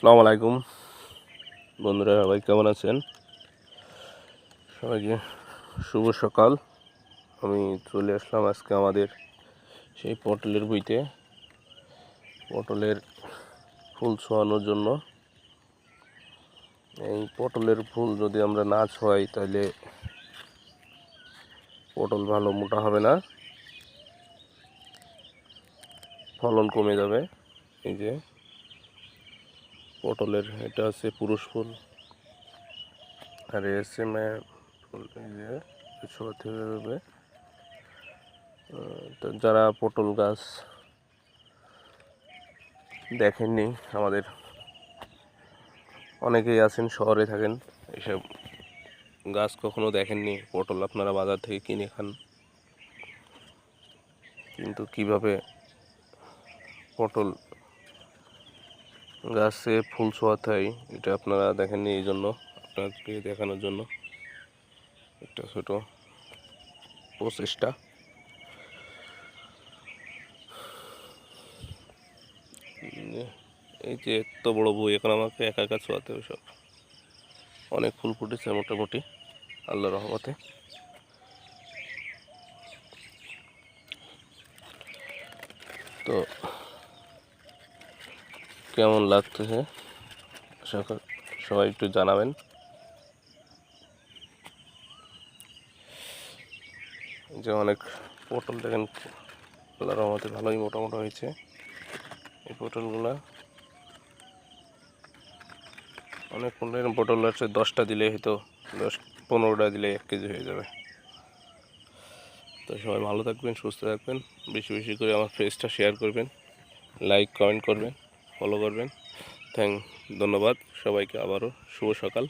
আসসালামু আলাইকুম বন্ধুরা, সবাই কেমন আছেন? সবাইকে শুভ সকাল। আমি চলে আসলাম আজকে আমাদের সেই পটলের বইতে পটলের ফুল ছোঁয়ানোর জন্য। এই পটলের ফুল যদি আমরা না ছোঁয়াই তাহলে পটল ভালো মোটা হবে না, ফলন কমে যাবে। এই যে পটলের এটা আছে পুরুষ ফুল, আর এ আছে মেয়ে ফুল। এই যে ছোঁয়াতে হবে। তো যারা পটল গাছ দেখেননি, আমাদের অনেকেই আছেন শহরে থাকেন, এসব গাছ কখনো দেখেননি। পটল আপনারা বাজার থেকে কিনে খান, কিন্তু কিভাবে পটল গাছে ফুল ছোঁয়াতে হয় এটা আপনারা দেখেননি। এই জন্য আপনাদেরকে দেখানোর জন্য একটা ছোট প্রচেষ্টা। এই যে এত বড় বই, এখন আমাকে একা একা ছোঁয়াতে হবে সব। অনেক ফুল ফুটেছে মোটামুটি আল্লাহর রহমতে। তো কেমন লাগতেছে সবাই একটু জানাবেন। যে অনেক পটল দেখেন আল্লাহর রহমতে ভালোই মোটামুটি হয়েছে। এই পটলগুলা অনেক পটল আছে, 10টা দিলে হয়তো 10-15টা দিলে 1 কেজি হয়ে যাবে। তো সবাই ভালো থাকবেন, সুস্থ থাকবেন, বেশি বেশি করে আমার পেজটা শেয়ার করবেন, লাইক কমেন্ট করবেন, ফলো করবেন। ধন্যবাদ সবাইকে, আবারও শুভ সকাল।